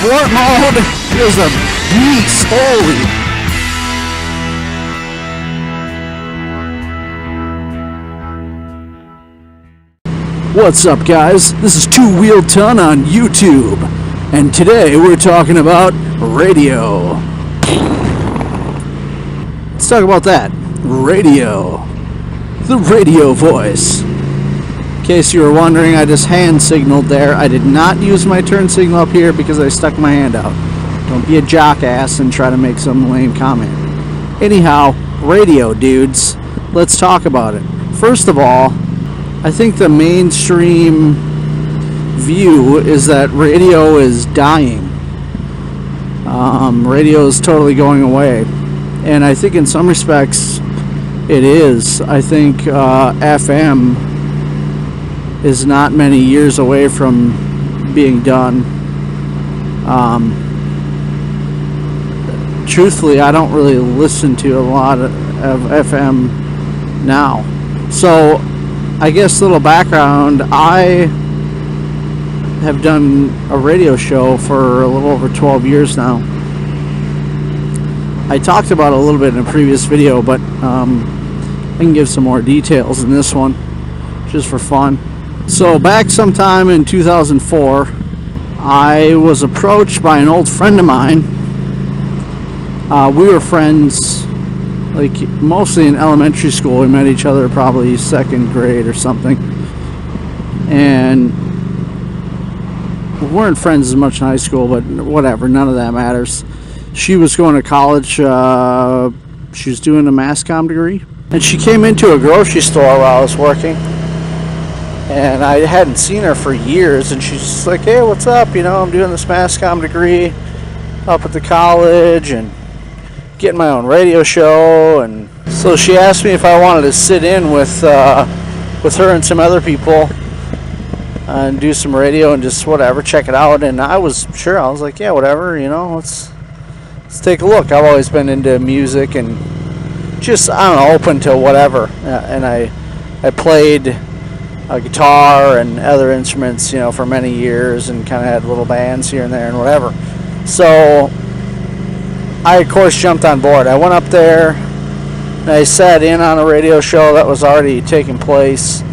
Sport mode is a beast. Holy. What's up, guys? This is Two Wheel Ton on YouTube, and today we're talking about radio. Let's talk about that. Radio. The radio voice. In case you were wondering, I just hand signaled there. I did not use my turn signal up here because I stuck my hand out. Don't be a jockass and try to make some lame comment. Anyhow, radio, dudes. Let's talk about it. First of all, I think the mainstream view is that radio is dying. Radio is totally going away. And I think in some respects it is. I think FM is not many years away from being done. Truthfully, I don't really listen to a lot of FM now. So, I guess a little background, I have done a radio show for a little over 12 years now. I talked about it a little bit in a previous video, but I can give some more details in this one, just for fun. So back sometime in 2004, I was approached by an old friend of mine. We were friends, like mostly in elementary school. We met each other probably second grade or something, and we weren't friends as much in high school, but whatever, none of that matters. She was going to college. She was doing a mass comm degree, and she came into a grocery store while I was working, and I hadn't seen her for years, and she's just like, hey, what's up? You know, I'm doing this mass comm degree up at the college and getting my own radio show. And so she asked me if I wanted to sit in with her and some other people and do some radio and just whatever, check it out. And I was sure. I was like, yeah, whatever, you know, let's take a look. I've always been into music and just, I don't know, open to whatever. And I played a guitar and other instruments, you know, for many years, and kind of had little bands here and there and whatever. So I, of course, jumped on board. I went up there and I sat in on a radio show that was already taking place.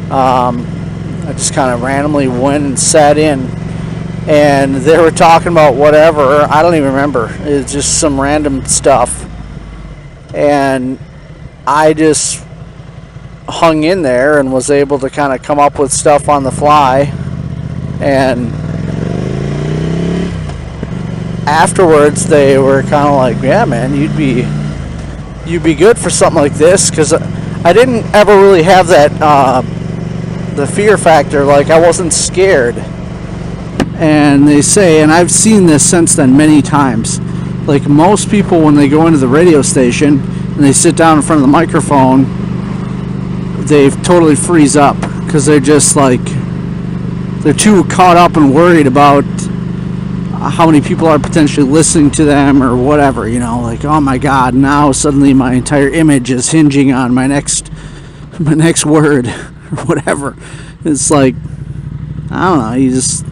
I just kind of randomly went and sat in, and they were talking about whatever. I don't even remember. It was just some random stuff. And I just hung in there and was able to kind of come up with stuff on the fly. And afterwards they were kind of like, yeah, man, you'd be good for something like this, because I didn't ever really have that the fear factor. Like, I wasn't scared. And they say, and I've seen this since then many times, like most people when they go into the radio station and they sit down in front of the microphone, they totally freeze up, because they're just like, they're too caught up and worried about how many people are potentially listening to them or whatever, you know, like, oh my god, now suddenly my entire image is hinging on my next word or whatever. It's like, I don't know, you just,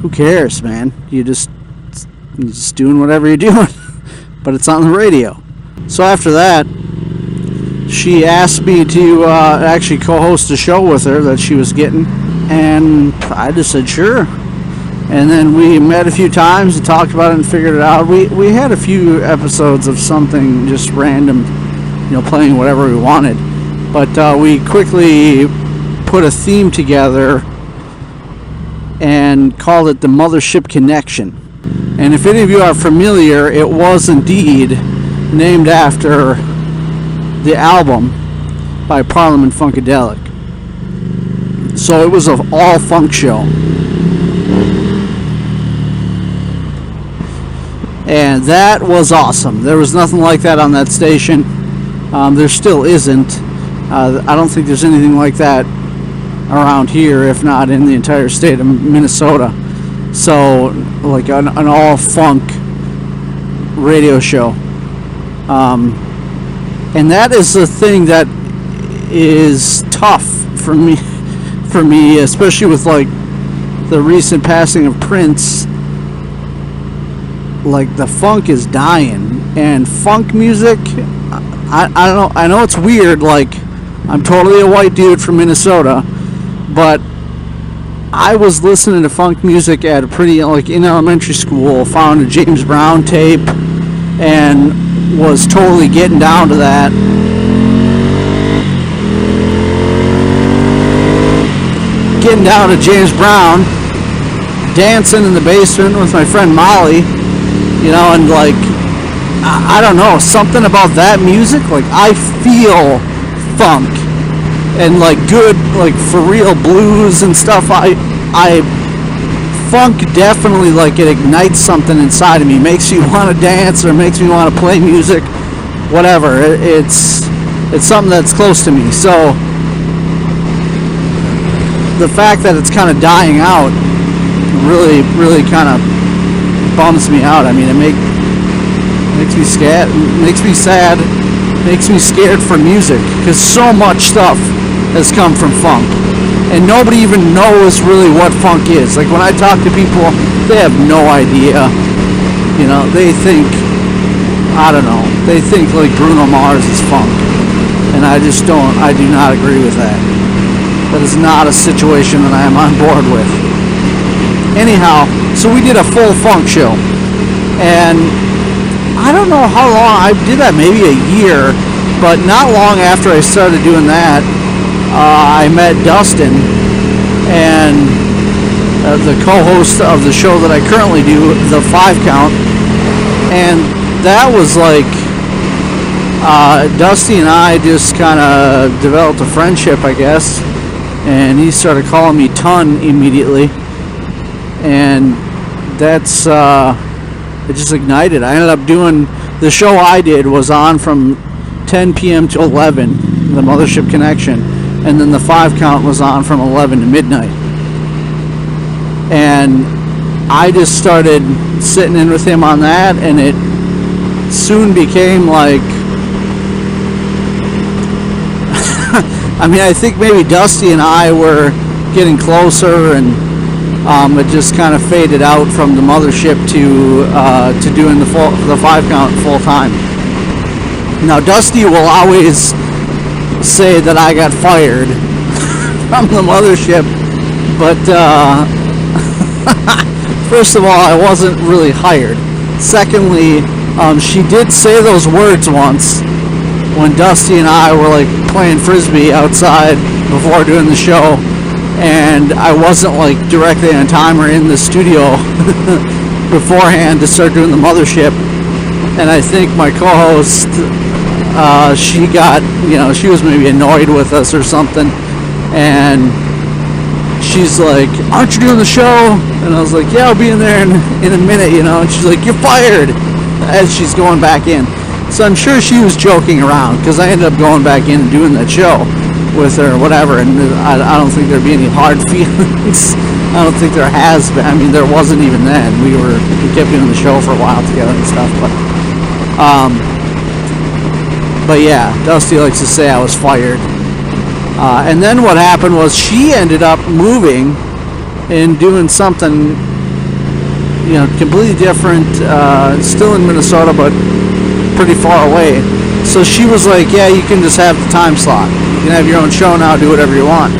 who cares, man? You're just doing whatever you're doing, but it's on the radio. So after that, she asked me to actually co-host a show with her that she was getting, and I just said sure. And then we met a few times and talked about it and figured it out. We had a few episodes of something just random, you know, playing whatever we wanted. But we quickly put a theme together and called it the Mothership Connection. And if any of you are familiar, it was indeed named after the album by Parliament Funkadelic. So it was an all-funk show. And that was awesome. There was nothing like that on that station. There still isn't. I don't think there's anything like that around here, if not in the entire state of Minnesota. So, like an all-funk radio show. And that is the thing that is tough for me, especially with like the recent passing of Prince. like the funk is dying, and funk music, I don't know, I know it's weird, like I'm totally a white dude from Minnesota, but I was listening to funk music at a pretty, like in elementary school, found a James Brown tape and was totally getting down to that. Getting down to James Brown, dancing in the basement with my friend Molly, you know, and like, I don't know, something about that music, like I feel funk and like good, like for real blues and stuff. I funk definitely, like it ignites something inside of me, makes you want to dance or makes me want to play music, whatever. It's something that's close to me. So the fact that it's kind of dying out really kind of bums me out. I mean, it makes me scared, makes me sad, makes me scared for music, because so much stuff has come from funk, and nobody even knows really what funk is. Like when I talk to people, they have no idea. You know, they think, I don't know, they think like Bruno Mars is funk, and I do not agree with that. That is not a situation that I am on board with. Anyhow, so we did a full funk show, and I don't know how long, I did that maybe a year, but not long after I started doing that, I met Dustin, and the co-host of the show that I currently do, the 5 Count, and that was like, Dusty and I just kind of developed a friendship, I guess, and he started calling me Ton immediately, and that's, it just ignited. I ended up doing, the show I did was on from 10 p.m. to 11, the Mothership Connection, and then the 5 Count was on from 11 to midnight. And I just started sitting in with him on that, and it soon became like, I mean, I think maybe Dusty and I were getting closer, and it just kind of faded out from the Mothership to doing the 5 Count full time. Now Dusty will always say that I got fired from the Mothership, but first of all, I wasn't really hired. Secondly, she did say those words once when Dusty and I were like playing frisbee outside before doing the show, and I wasn't like directly on time or in the studio beforehand to start doing the Mothership. And I think my co-host, she got, you know, she was maybe annoyed with us or something, and she's like, "Aren't you doing the show?" And I was like, "Yeah, I'll be in there in a minute, you know." And she's like, "You're fired," as she's going back in. So I'm sure she was joking around, because I ended up going back in and doing that show with her or whatever, and I don't think there'd be any hard feelings. I don't think there has been. I mean, there wasn't even then. We kept doing the show for a while together and stuff, but yeah, Dusty likes to say I was fired. And then what happened was she ended up moving and doing something, you know, completely different, still in Minnesota, but pretty far away. So she was like, "Yeah, you can just have the time slot. You can have your own show now, do whatever you want."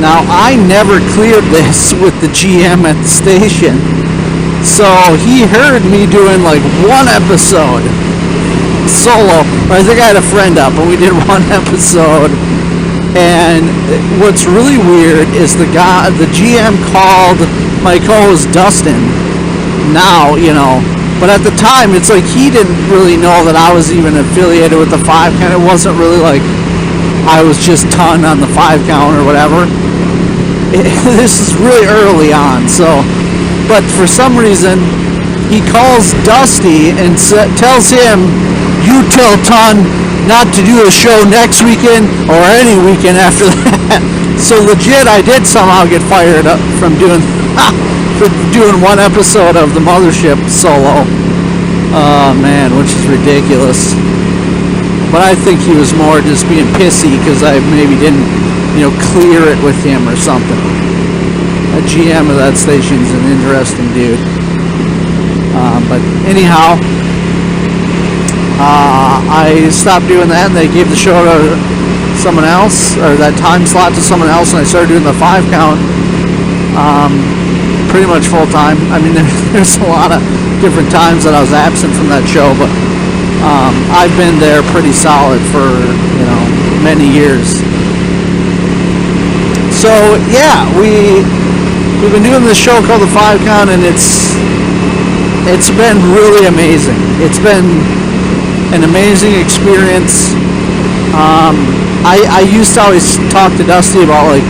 Now, I never cleared this with the GM at the station. So he heard me doing like one episode solo. I think I had a friend up, and we did one episode. And what's really weird is the GM called my co-host Dustin. Now, you know, but at the time, it's like he didn't really know that I was even affiliated with the 5 Count. It wasn't really like I was just Ton on the 5 Count or whatever. This is really early on, so. But for some reason, he calls Dusty and tells him, "You tell Ton not to do a show next weekend or any weekend after that." So legit, I did somehow get fired up from doing one episode of the Mothership solo. Oh man, which is ridiculous. But I think he was more just being pissy because I maybe didn't, you know, clear it with him or something. A GM of that station's an interesting dude. But anyhow, I stopped doing that, and they gave the show to someone else, or that time slot to someone else, and I started doing the 5 count pretty much full time. I mean, there's a lot of different times that I was absent from that show, but I've been there pretty solid for, many years. So yeah, we've been doing this show called the 5 count, and it's been really amazing. It's been an amazing experience. I used to always talk to Dusty about, like,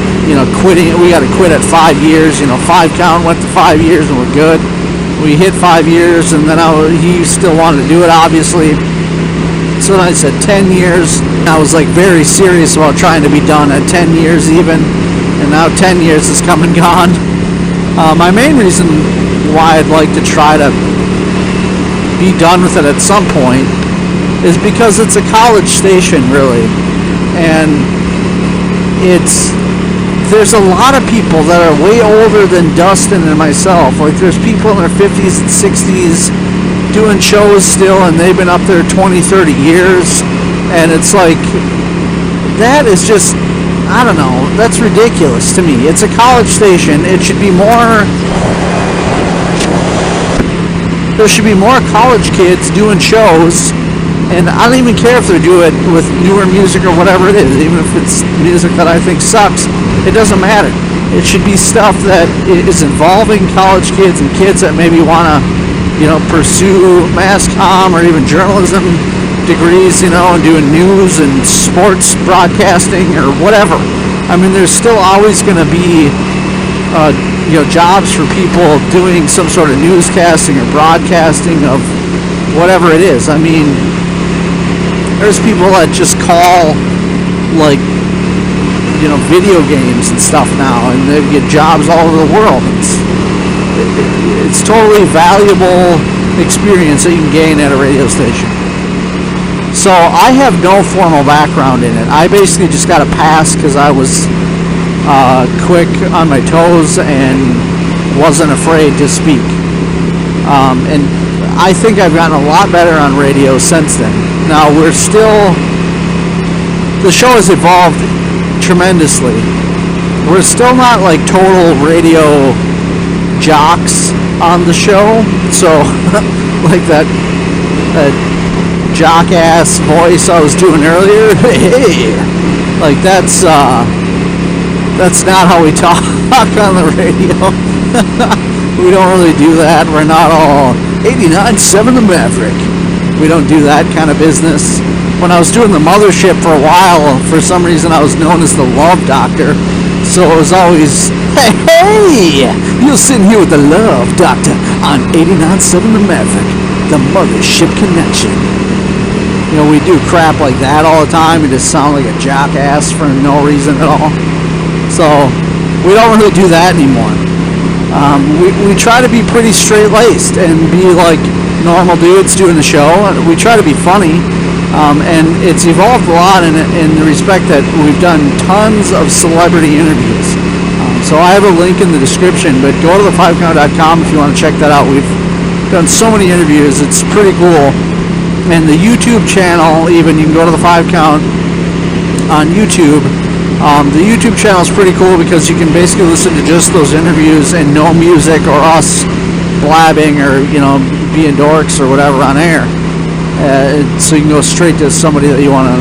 quitting. We got to quit at 5 years. 5 count went to 5 years and we're good. We hit 5 years, and then he still wanted to do it, obviously. So then I said 10 years. I was like very serious about trying to be done at 10 years even, and now 10 years has come and gone. My main reason why I'd like to try to be done with it at some point is because it's a college station, really, and there's a lot of people that are way older than Dustin and myself. Like, there's people in their 50s and 60s doing shows still, and they've been up there 20, 30 years, and it's like, that is just, I don't know, that's ridiculous to me. It's a college station. It should be more, there should be more college kids doing shows, and I don't even care if they do it with newer music or whatever it is, even if it's music that I think sucks. It doesn't matter. It should be stuff that is involving college kids and kids that maybe want to, pursue mass comm or even journalism degrees, and doing news and sports broadcasting or whatever. I mean, there's still always going to be, jobs for people doing some sort of newscasting or broadcasting of whatever it is. I mean, there's people that just call, like, video games and stuff now, and they get jobs all over the world. It's totally valuable experience that you can gain at a radio station. So I have no formal background in it. I basically just got a pass because I was quick on my toes and wasn't afraid to speak. And I think I've gotten a lot better on radio since then. Now, the show has evolved tremendously. We're still not like total radio jocks on the show, so like that jock ass voice I was doing earlier, hey, like that's not how we talk on the radio. We don't really do that. We're not all 89.7 The Maverick. We don't do that kind of business. When I was doing the Mothership for a while, for some reason I was known as the Love Doctor. So it was always, hey, you're sitting here with the Love Doctor on 89.7 The Maverick, the Mothership Connection. We do crap like that all the time. We just sound like a jackass for no reason at all. So we don't really do that anymore. We try to be pretty straight-laced and be like normal dudes doing the show. We try to be funny. And it's evolved a lot in the respect that we've done tons of celebrity interviews. So I have a link in the description, but go to the5count.com if you want to check that out. We've done so many interviews. It's pretty cool. And the YouTube channel, even, you can go to the 5 count on YouTube. The YouTube channel is pretty cool because you can basically listen to just those interviews and no music or us blabbing or, being dorks or whatever on air. So you can go straight to somebody that you want to,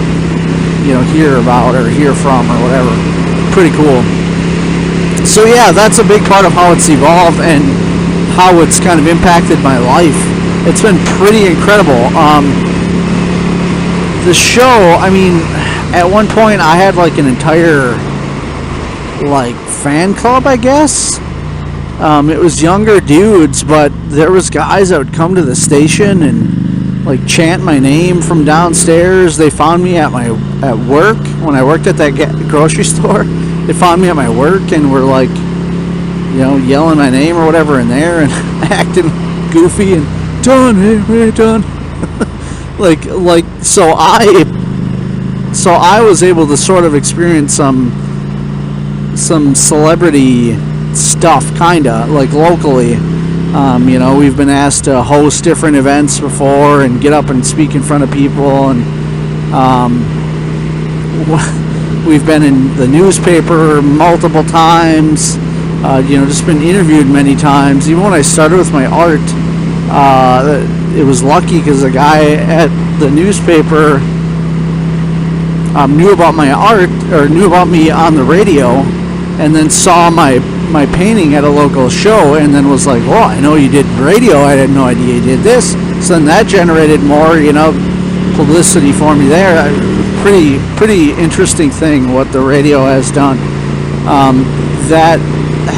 hear about or hear from or whatever. Pretty cool. So yeah, that's a big part of how it's evolved and how it's kind of impacted my life. It's been pretty incredible. The show, I mean, at one point I had like an entire fan club, I guess. It was younger dudes, but there was guys that would come to the station and chant my name from downstairs. They found me at work when I worked at that grocery store. They found me at my work and were yelling my name or whatever in there and acting goofy and done, hey, done. So I was able to sort of experience some celebrity stuff, kinda, locally. We've been asked to host different events before and get up and speak in front of people, and we've been in the newspaper multiple times. Just been interviewed many times. Even when I started with my art, it was lucky because a guy at the newspaper knew about my art, or knew about me on the radio, and then saw my painting at a local show, and then was like, "Well, I know you did radio. I had no idea you did this." So then that generated more, publicity for me there. Pretty interesting thing what the radio has done. That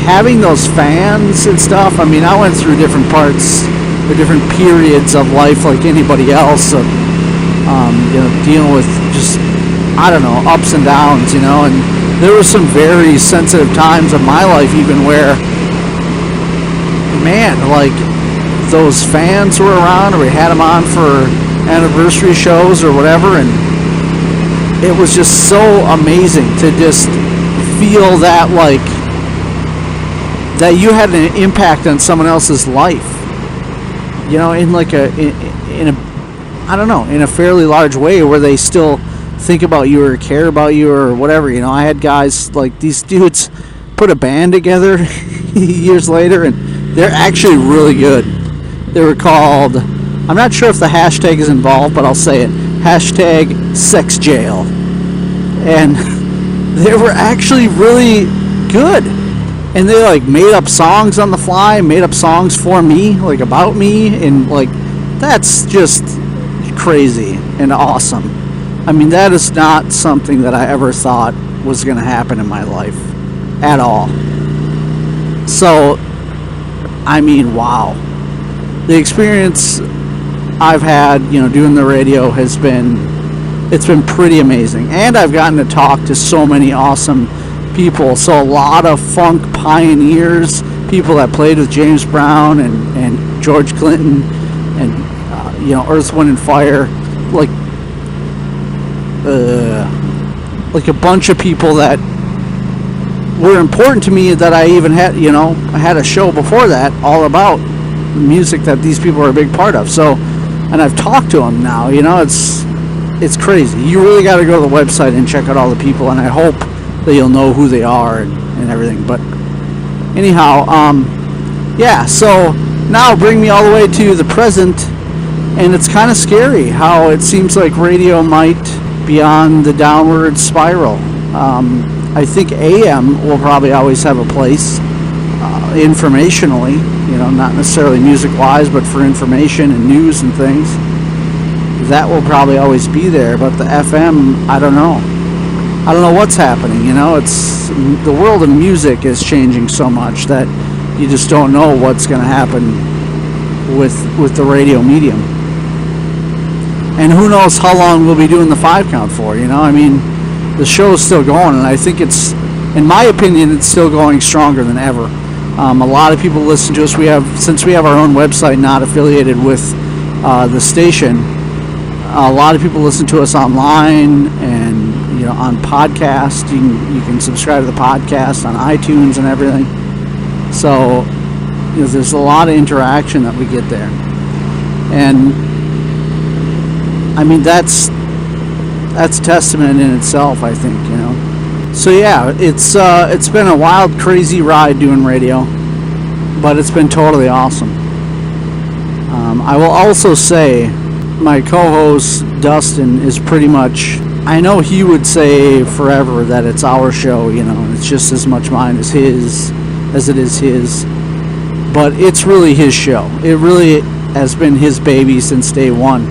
having those fans and stuff. I mean, I went through different parts, or different periods of life like anybody else, of dealing with just, I don't know, ups and downs, and there were some very sensitive times of my life even where, man, like those fans were around, or we had them on for anniversary shows or whatever, and it was just so amazing to just feel that, like, that you had an impact on someone else's life, in like in a fairly large way, where they still think about you or care about you or whatever. I had guys like these dudes put a band together years later, and they're actually really good. They were called, I'm not sure if the hashtag is involved, but I'll say it, #SexJail. And they were actually really good. And they like made up songs on the fly, made up songs for me, like about me, and like that's just crazy and awesome. I mean, that is not something that I ever thought was going to happen in my life at all. So, I mean, wow. The experience I've had, doing the radio it's been pretty amazing. And I've gotten to talk to so many awesome people. So a lot of funk pioneers, people that played with James Brown and George Clinton and, Earth, Wind and Fire, like a bunch of people that were important to me, that I even had, I had a show before that all about the music that these people are a big part of. So, and I've talked to them now, it's crazy. You really got to go to the website and check out all the people, and I hope that you'll know who they are and everything. But anyhow, so now bring me all the way to the present, and it's kind of scary how it seems like radio might be on the downward spiral. I think AM will probably always have a place, informationally, not necessarily music-wise, but for information and news and things. That will probably always be there, but the FM, I don't know. I don't know what's happening, it's, the world of music is changing so much that you just don't know what's going to happen with the radio medium. And who knows how long we'll be doing the 5 count for, I mean, the show is still going, and I think it's, in my opinion, it's still going stronger than ever. A lot of people listen to us. Since we have our own website not affiliated with the station, a lot of people listen to us online and, on podcast. You can subscribe to the podcast on iTunes and everything. So, there's a lot of interaction that we get there. And I mean, that's testament in itself, I think, So yeah, it's been a wild, crazy ride doing radio, but it's been totally awesome. I will also say my co-host Dustin is pretty much, I know he would say forever that it's our show, and it's just as much mine as it is his, but it's really his show. It really has been his baby since day one,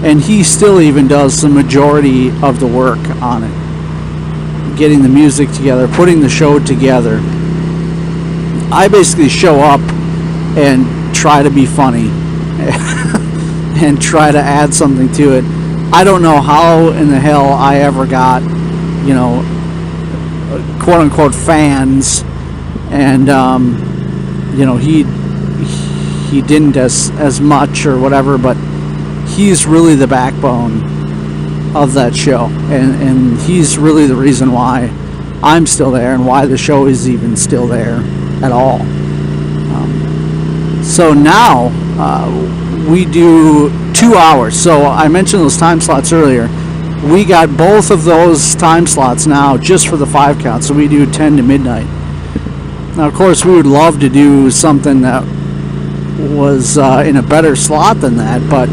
and he still even does the majority of the work on it, getting the music together, putting the show together. I basically show up and try to be funny and try to add something to it. I don't know how in the hell I ever got, quote unquote fans, and he didn't as much or whatever, but he's really the backbone of that show, and he's really the reason why I'm still there and why the show is even still there at all. So now we do 2 hours. So I mentioned those time slots earlier. We got both of those time slots now just for the 5 count. So we do 10 to midnight. Now, of course, we would love to do something that was in a better slot than that, but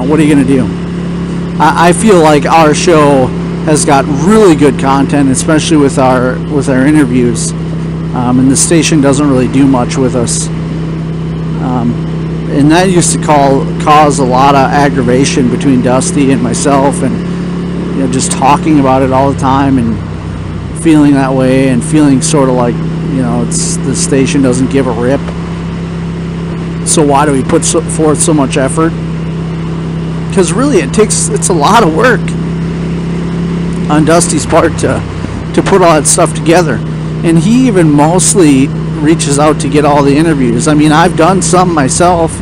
what are you going to do? I feel like our show has got really good content, especially with our interviews, and the station doesn't really do much with us, and that used to cause a lot of aggravation between Dusty and myself, and just talking about it all the time and feeling that way and feeling sort of like it's the station doesn't give a rip, so why do we put forth so much effort? Because really it's a lot of work on Dusty's part to put all that stuff together, and he even mostly reaches out to get all the interviews. I mean, I've done some myself,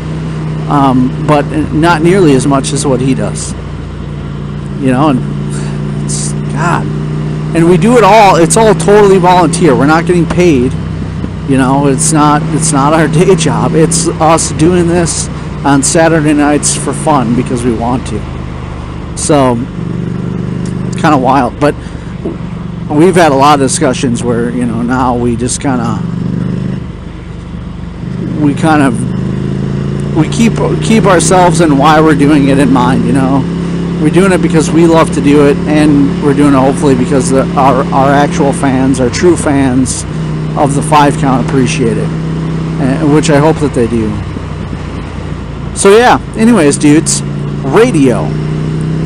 but not nearly as much as what he does, and it's God. And we do it all. It's all totally volunteer. We're not getting paid. It's not our day job. It's us doing this on Saturday nights for fun because we want to. So it's kind of wild. But we've had a lot of discussions where now we just we keep ourselves and why we're doing it in mind. We're doing it because we love to do it, and we're doing it hopefully because our actual fans, our true fans of the 5 count appreciate it, which I hope that they do. So yeah, anyways, dudes, radio.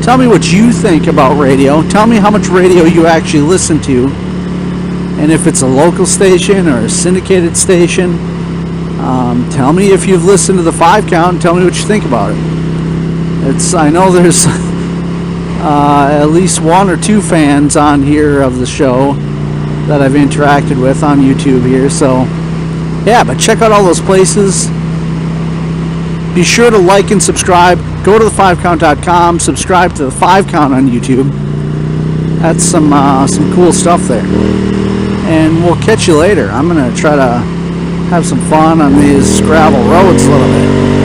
Tell me what you think about radio. Tell me how much radio you actually listen to, and if it's a local station or a syndicated station. Tell me if you've listened to the 5 count, and tell me what you think about it. I know there's at least 1 or 2 fans on here of the show that I've interacted with on YouTube here, so yeah, but check out all those places. Be sure to like and subscribe. Go to the5count.com, subscribe to the 5 count on YouTube. That's some cool stuff there, and we'll catch you later. I'm gonna try to have some fun on these gravel roads a little bit.